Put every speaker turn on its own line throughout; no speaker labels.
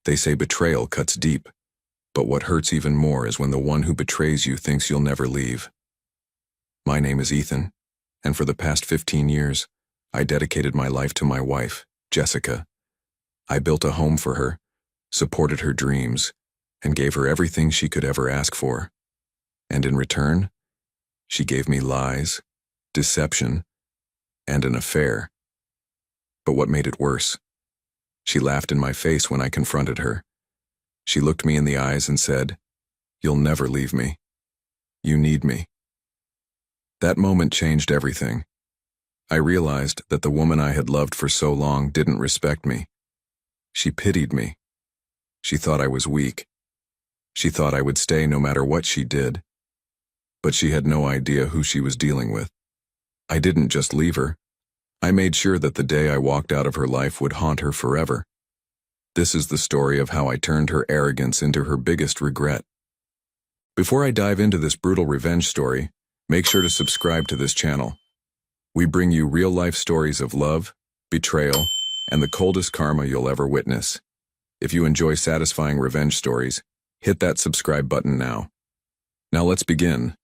They say betrayal cuts deep, but what hurts even more is when the one who betrays you thinks you'll never leave. My name is Ethan, and for the past 15 years, I dedicated my life to my wife, Jessica. I built a home for her, supported her dreams, and gave her everything she could ever ask for. And in return, she gave me lies, deception, and an affair. But what made it worse? She laughed in my face when I confronted her. She looked me in the eyes and said, "You'll never leave me. You need me." That moment changed everything. I realized that the woman I had loved for so long didn't respect me. She pitied me. She thought I was weak. She thought I would stay no matter what she did. But she had no idea who she was dealing with. I didn't just leave her. I made sure that the day I walked out of her life would haunt her forever. This is the story of how I turned her arrogance into her biggest regret. Before I dive into this brutal revenge story, make sure to subscribe to this channel. We bring you real-life stories of love, betrayal, and the coldest karma you'll ever witness. If you enjoy satisfying revenge stories, hit that subscribe button now. Now let's begin.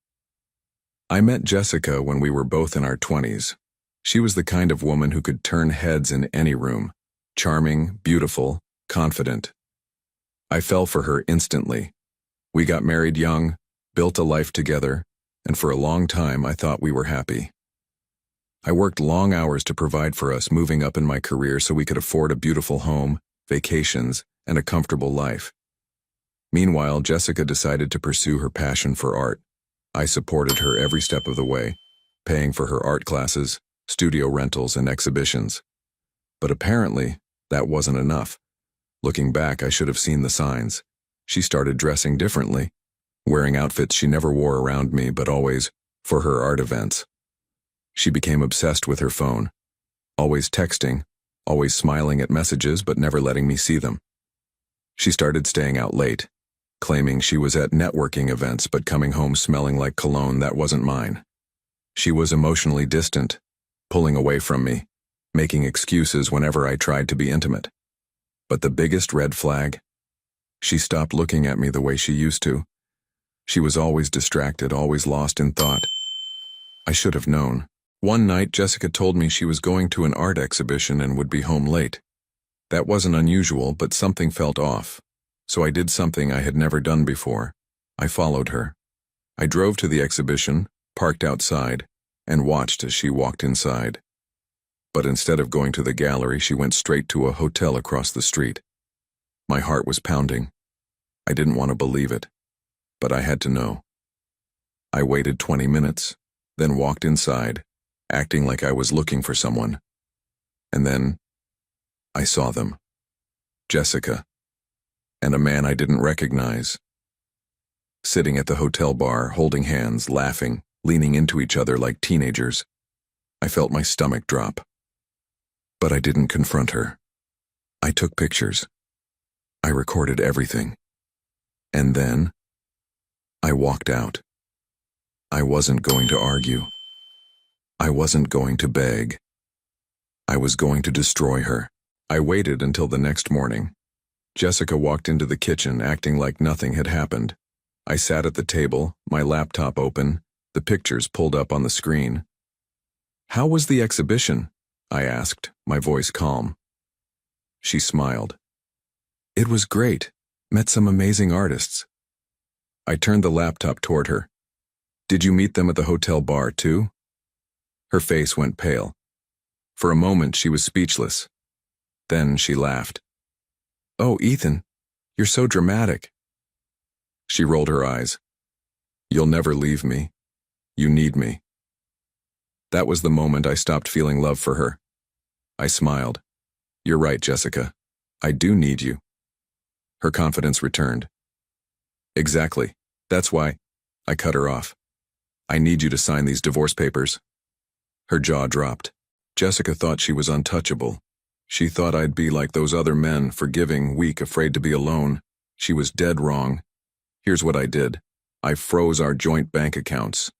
I met Jessica when we were both in our 20s. She was the kind of woman who could turn heads in any room. Charming, beautiful, confident. I fell for her instantly. We got married young, built a life together, and for a long time I thought we were happy. I worked long hours to provide for us, moving up in my career so we could afford a beautiful home, vacations, and a comfortable life. Meanwhile, Jessica decided to pursue her passion for art. I supported her every step of the way, paying for her art classes, studio rentals, and exhibitions. But apparently, that wasn't enough. Looking back, I should have seen the signs. She started dressing differently, wearing outfits she never wore around me but always for her art events. She became obsessed with her phone, always texting, always smiling at messages but never letting me see them. She started staying out late, claiming she was at networking events but coming home smelling like cologne that wasn't mine. She was emotionally distant, pulling away from me, making excuses whenever I tried to be intimate. But the biggest red flag? She stopped looking at me the way she used to. She was always distracted, always lost in thought. I should have known. One night, Jessica told me she was going to an art exhibition and would be home late. That wasn't unusual, but something felt off. So I did something I had never done before. I followed her. I drove to the exhibition, parked outside, and watched as she walked inside. But instead of going to the gallery, she went straight to a hotel across the street. My heart was pounding. I didn't want to believe it, but I had to know. I waited 20 minutes, then walked inside, acting like I was looking for someone. And then I saw them. Jessica, and a man I didn't recognize. Sitting at the hotel bar, holding hands, laughing, leaning into each other like teenagers. I felt my stomach drop. But I didn't confront her. I took pictures. I recorded everything. And then I walked out. I wasn't going to argue. I wasn't going to beg. I was going to destroy her. I waited until the next morning. Jessica walked into the kitchen acting like nothing had happened. I sat at the table, my laptop open, the pictures pulled up on the screen. "How was the exhibition?" I asked, my voice calm. She smiled. "It was great. Met some amazing artists." I turned the laptop toward her. "Did you meet them at the hotel bar too?" Her face went pale. For a moment she was speechless. Then she laughed. "Oh, Ethan, you're so dramatic." She rolled her eyes. "You'll never leave me. You need me." That was the moment I stopped feeling love for her. I smiled. "You're right, Jessica. I do need you." Her confidence returned. "Exactly. That's why." I cut her off. "I need you to sign these divorce papers." Her jaw dropped. Jessica thought she was untouchable. She thought I'd be like those other men, forgiving, weak, afraid to be alone. She was dead wrong. Here's what I did. I froze our joint bank accounts.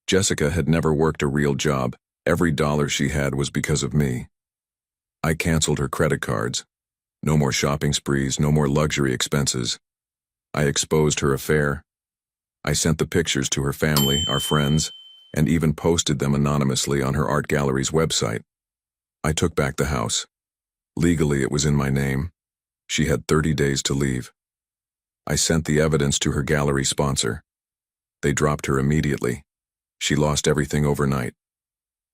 Jessica had never worked a real job. Every dollar she had was because of me. I canceled her credit cards. No more shopping sprees, no more luxury expenses. I exposed her affair. I sent the pictures to her family, our friends, and even posted them anonymously on her art gallery's website. I took back the house. Legally, it was in my name. She had 30 days to leave. I sent the evidence to her gallery sponsor. They dropped her immediately. She lost everything overnight.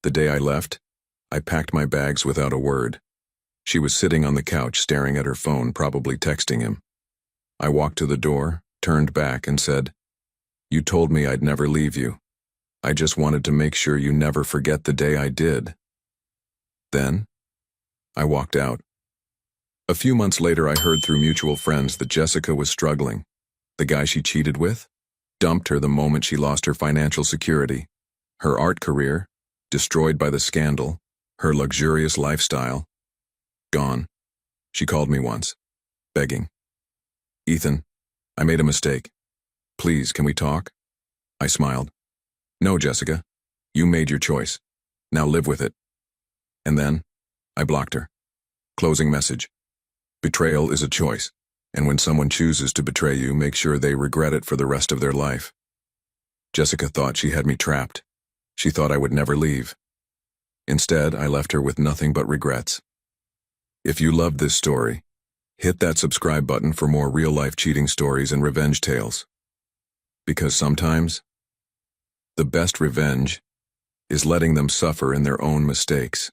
The day I left, I packed my bags without a word. She was sitting on the couch staring at her phone, probably texting him. I walked to the door, turned back, and said, "You told me I'd never leave you. I just wanted to make sure you never forget the day I did." Then, I walked out. A few months later, I heard through mutual friends that Jessica was struggling. The guy she cheated with dumped her the moment she lost her financial security. Her art career, destroyed by the scandal, her luxurious lifestyle, gone. She called me once, begging, "Ethan, I made a mistake. Please, can we talk?" I smiled. "No, Jessica. You made your choice. Now live with it." And then, I blocked her. Closing message. Betrayal is a choice, and when someone chooses to betray you, make sure they regret it for the rest of their life. Jessica thought she had me trapped. She thought I would never leave. Instead, I left her with nothing but regrets. If you loved this story, hit that subscribe button for more real-life cheating stories and revenge tales. Because sometimes, the best revenge is letting them suffer in their own mistakes.